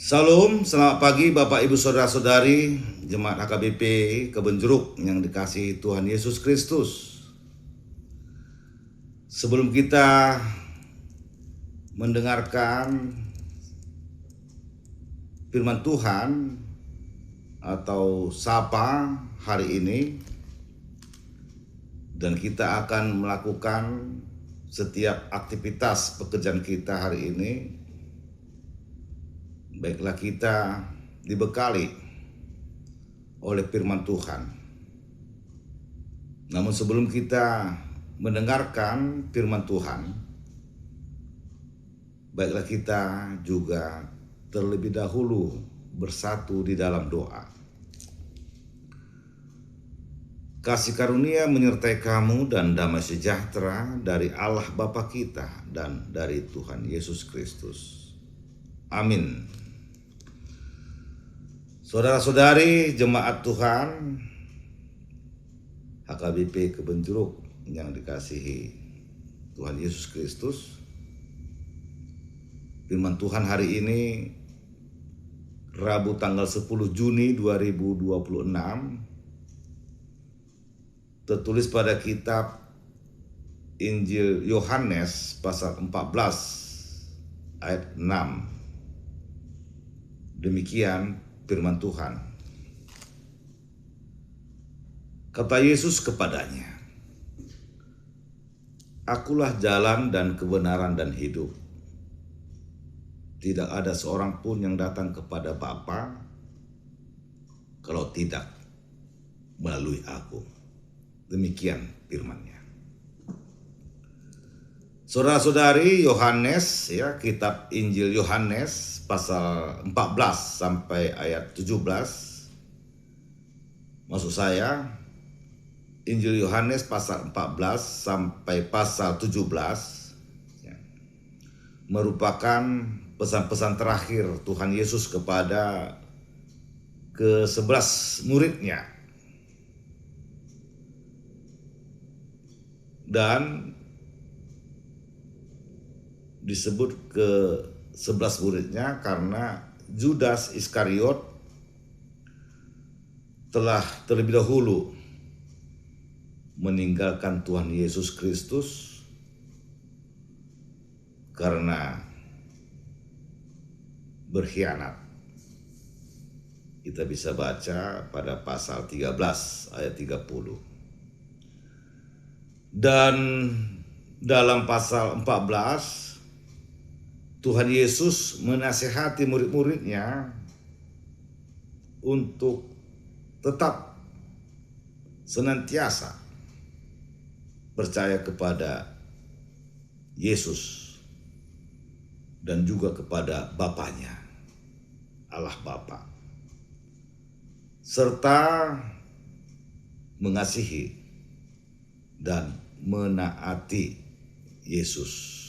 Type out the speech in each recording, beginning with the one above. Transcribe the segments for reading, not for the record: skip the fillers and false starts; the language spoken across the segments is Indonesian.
Salam, selamat pagi Bapak Ibu Saudara-saudari Jemaat HKBP Kebonjeruk yang dikasihi Tuhan Yesus Kristus. Sebelum kita mendengarkan firman Tuhan atau sapa hari ini, dan kita akan melakukan setiap aktivitas pekerjaan kita hari ini, baiklah kita dibekali oleh firman Tuhan. Namun sebelum kita mendengarkan firman Tuhan, baiklah kita juga terlebih dahulu bersatu di dalam doa. Kasih karunia menyertai kamu dan damai sejahtera dari Allah Bapa kita dan dari Tuhan Yesus Kristus. Amin. Saudara-saudari jemaat Tuhan HKBP Kebonjeruk yang dikasihi Tuhan Yesus Kristus, firman Tuhan hari ini Rabu tanggal 10 Juni 2026 tertulis pada kitab Injil Yohanes pasal 14 ayat 6. Demikian firman Tuhan. Kata Yesus kepadanya, "Akulah jalan dan kebenaran dan hidup. Tidak ada seorang pun yang datang kepada Bapa kalau tidak melalui aku." Demikian firman-Nya. Saudara-saudari, Yohanes, kitab Injil Yohanes pasal 14 sampai ayat 17. Maksud saya Injil Yohanes pasal 14 sampai pasal 17 merupakan pesan-pesan terakhir Tuhan Yesus kepada ke-11 muridnya. Dan disebut ke-11 muridnya karena Judas Iskariot telah terlebih dahulu meninggalkan Tuhan Yesus Kristus karena berkhianat. Kita bisa baca pada pasal 13 ayat 30. Dan dalam pasal 14 Tuhan Yesus menasihati murid-muridnya untuk tetap senantiasa percaya kepada Yesus dan juga kepada Bapanya, Allah Bapa, serta mengasihi dan menaati Yesus.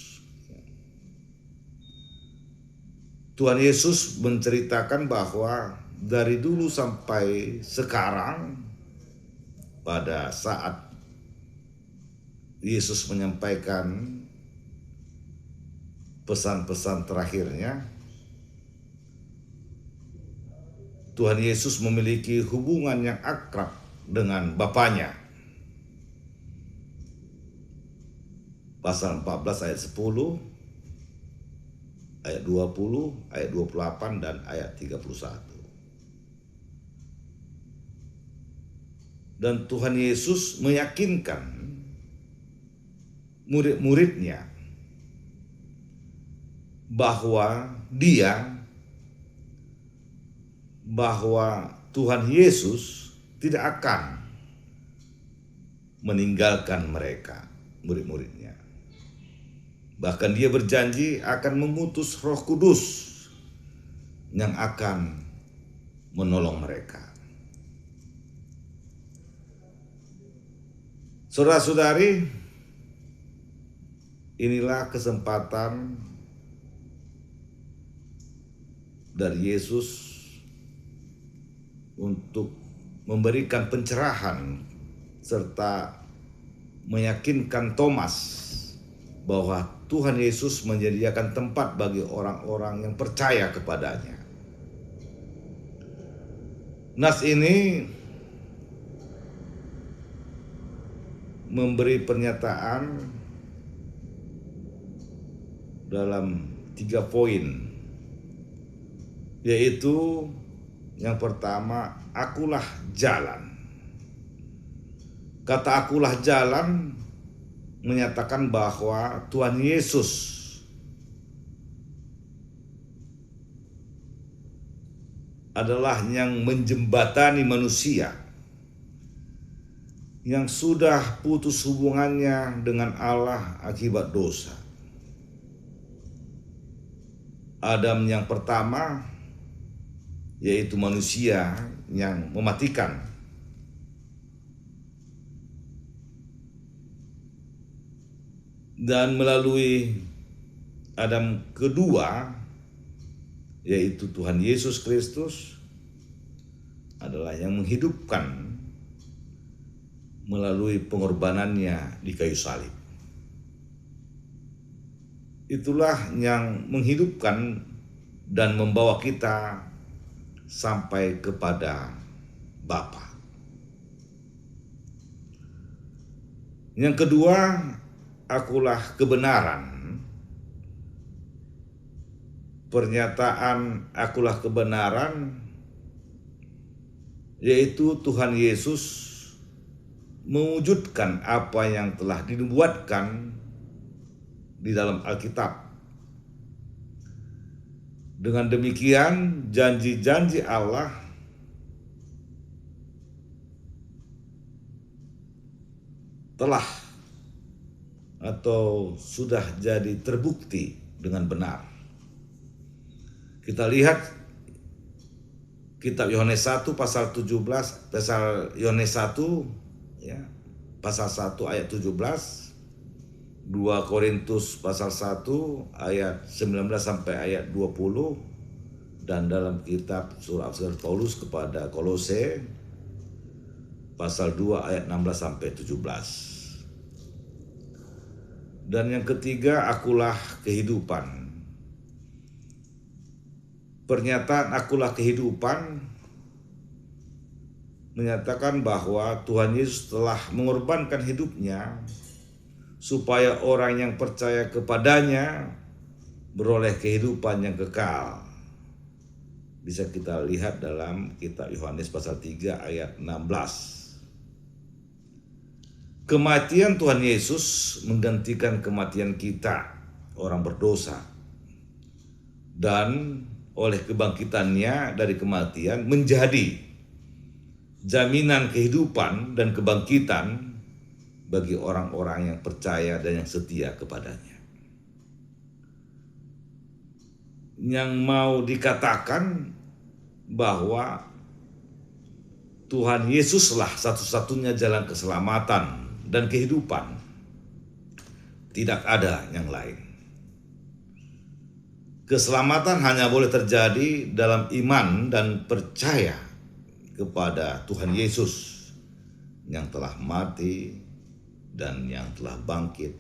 Tuhan Yesus menceritakan bahwa dari dulu sampai sekarang, pada saat Yesus menyampaikan pesan-pesan terakhirnya, Tuhan Yesus memiliki hubungan yang akrab dengan Bapanya. Pasal 14 ayat 10, ayat 20, ayat 28, dan ayat 31. Dan Tuhan Yesus meyakinkan murid-muridnya bahwa Tuhan Yesus tidak akan meninggalkan mereka, murid-muridnya. Bahkan Dia berjanji akan mengutus Roh Kudus yang akan menolong mereka. Saudara-saudari, inilah kesempatan dari Yesus untuk memberikan pencerahan serta meyakinkan Thomas bahwa Tuhan Yesus menyediakan tempat bagi orang-orang yang percaya kepadanya. Nas ini memberi pernyataan dalam 3 poin, yaitu yang pertama, akulah jalan. Kata akulah jalan menyatakan bahwa Tuhan Yesus adalah yang menjembatani manusia yang sudah putus hubungannya dengan Allah akibat dosa. Adam yang pertama, yaitu manusia yang mematikan. Dan melalui Adam kedua, yaitu Tuhan Yesus Kristus, adalah yang menghidupkan melalui pengorbanannya di kayu salib. Itulah yang menghidupkan dan membawa kita sampai kepada Bapa. Yang kedua, akulah kebenaran. Pernyataan akulah kebenaran, yaitu Tuhan Yesus mewujudkan apa yang telah dinubuatkan di dalam Alkitab. Dengan demikian, janji-janji Allah telah atau sudah jadi terbukti dengan benar. Kita lihat kitab Yohanes 1 pasal 17, Yohanes 1 ya, pasal 1 ayat 17, 2 Korintus pasal 1 ayat 19 sampai ayat 20, dan dalam kitab surat Paulus kepada Kolose pasal 2 ayat 16 sampai 17. Dan yang ketiga, akulah kehidupan. Pernyataan akulah kehidupan menyatakan bahwa Tuhan Yesus telah mengorbankan hidupnya supaya orang yang percaya kepadanya beroleh kehidupan yang kekal. Bisa kita lihat dalam kitab Yohanes pasal 3 ayat 16. Kematian Tuhan Yesus menggantikan kematian kita, orang berdosa. Dan oleh kebangkitannya dari kematian menjadi jaminan kehidupan dan kebangkitan bagi orang-orang yang percaya dan yang setia kepadanya. Yang mau dikatakan bahwa Tuhan Yesuslah satu-satunya jalan keselamatan dan kehidupan. Tidak ada yang lain. Keselamatan hanya boleh terjadi dalam iman dan percaya kepada Tuhan Yesus yang telah mati dan yang telah bangkit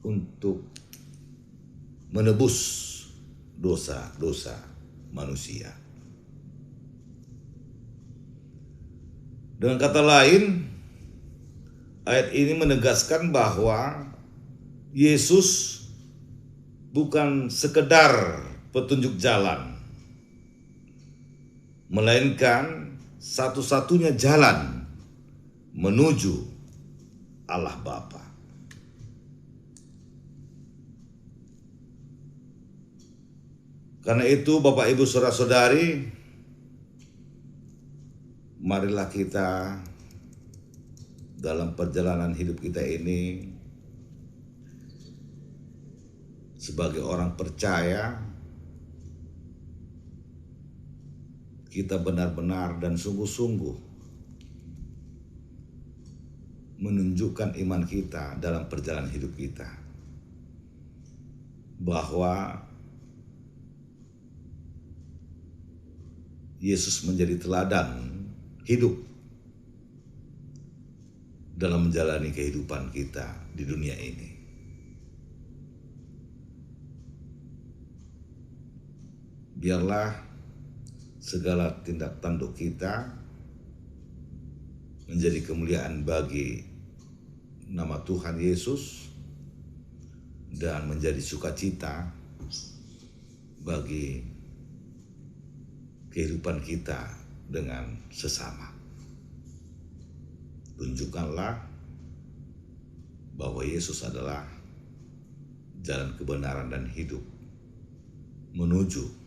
untuk menebus dosa-dosa manusia. Dengan kata lain, ayat ini menegaskan bahwa Yesus bukan sekedar petunjuk jalan, melainkan satu-satunya jalan menuju Allah Bapa. Karena itu, Bapak Ibu Saudara-saudari, marilah kita dalam perjalanan hidup kita ini sebagai orang percaya, kita benar-benar dan sungguh-sungguh menunjukkan iman kita dalam perjalanan hidup kita, bahwa Yesus menjadi teladan hidup dalam menjalani kehidupan kita di dunia ini. Biarlah segala tindak tanduk kita menjadi kemuliaan bagi nama Tuhan Yesus dan menjadi sukacita bagi kehidupan kita dengan sesama. Tunjukkanlah bahwa Yesus adalah jalan kebenaran dan hidup menuju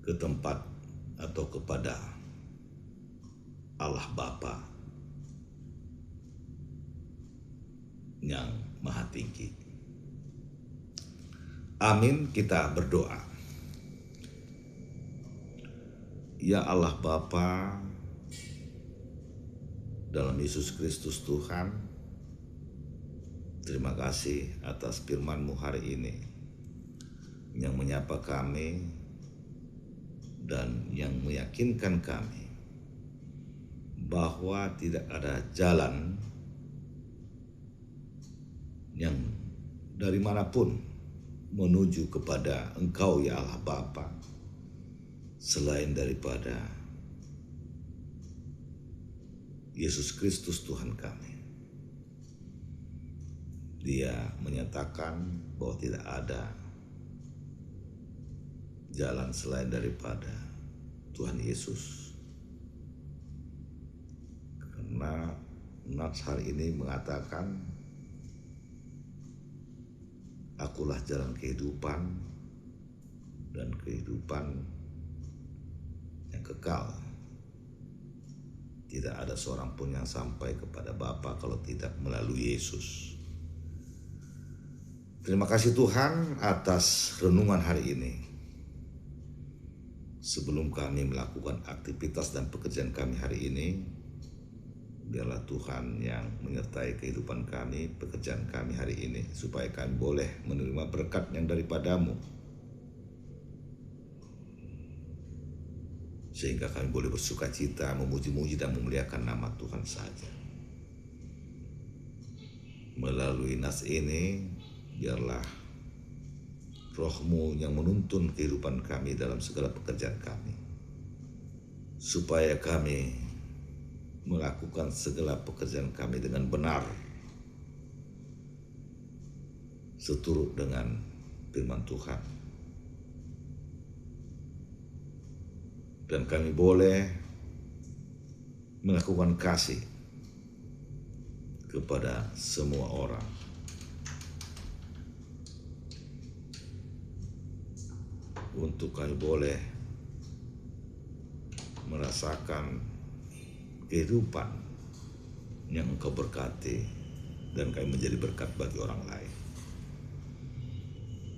ke tempat atau kepada Allah Bapa yang Maha Tinggi. Amin, kita berdoa. Ya Allah Bapa, dalam Yesus Kristus Tuhan, terima kasih atas firman-Mu hari ini yang menyapa kami dan yang meyakinkan kami bahwa tidak ada jalan yang dari manapun menuju kepada Engkau ya Allah Bapa selain daripada Yesus Kristus Tuhan kami. Dia menyatakan bahwa tidak ada jalan selain daripada Tuhan Yesus. Karena Nats hari ini mengatakan, akulah jalan kehidupan dan kehidupan yang kekal. Tidak ada seorang pun yang sampai kepada Bapa kalau tidak melalui Yesus. Terima kasih Tuhan atas renungan hari ini. Sebelum kami melakukan aktivitas dan pekerjaan kami hari ini, biarlah Tuhan yang menyertai kehidupan kami, pekerjaan kami hari ini, supaya kami boleh menerima berkat yang daripada-Mu, sehingga kami boleh bersukacita, memuji-muji dan memuliakan nama Tuhan saja. Melalui nas ini, biarlah Roh-Mu yang menuntun kehidupan kami dalam segala pekerjaan kami, supaya kami melakukan segala pekerjaan kami dengan benar, seturut dengan firman Tuhan. Dan kami boleh melakukan kasih kepada semua orang. Untuk kami boleh merasakan kehidupan yang Engkau berkati dan kami menjadi berkat bagi orang lain.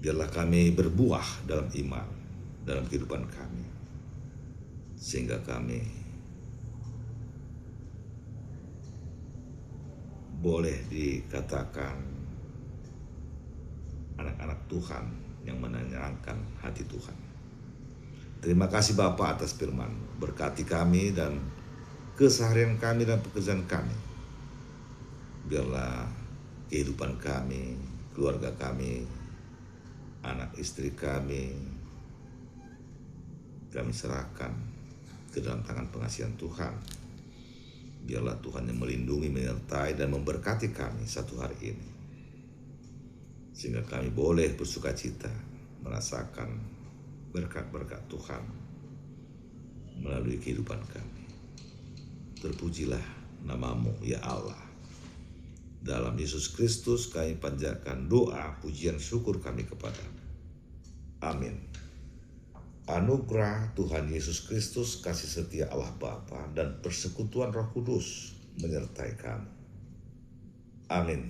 Biarlah kami berbuah dalam iman, dalam kehidupan kami, sehingga kami boleh dikatakan anak-anak Tuhan yang menyenangkan hati Tuhan. Terima kasih Bapa atas firman. Berkati kami dan keseharian kami dan pekerjaan kami. Biarlah kehidupan kami, keluarga kami, anak istri kami serahkan ke dalam tangan pengasihan Tuhan. Biarlah Tuhan yang melindungi, menyertai dan memberkati kami satu hari ini, sehingga kami boleh bersukacita merasakan berkat-berkat Tuhan melalui kehidupan kami. Terpujilah nama-Mu ya Allah. Dalam Yesus Kristus kami panjatkan doa, pujian, syukur kami kepada-Mu. Amin. Anugerah Tuhan Yesus Kristus, kasih setia Allah Bapa dan persekutuan Roh Kudus menyertai kamu. Amin.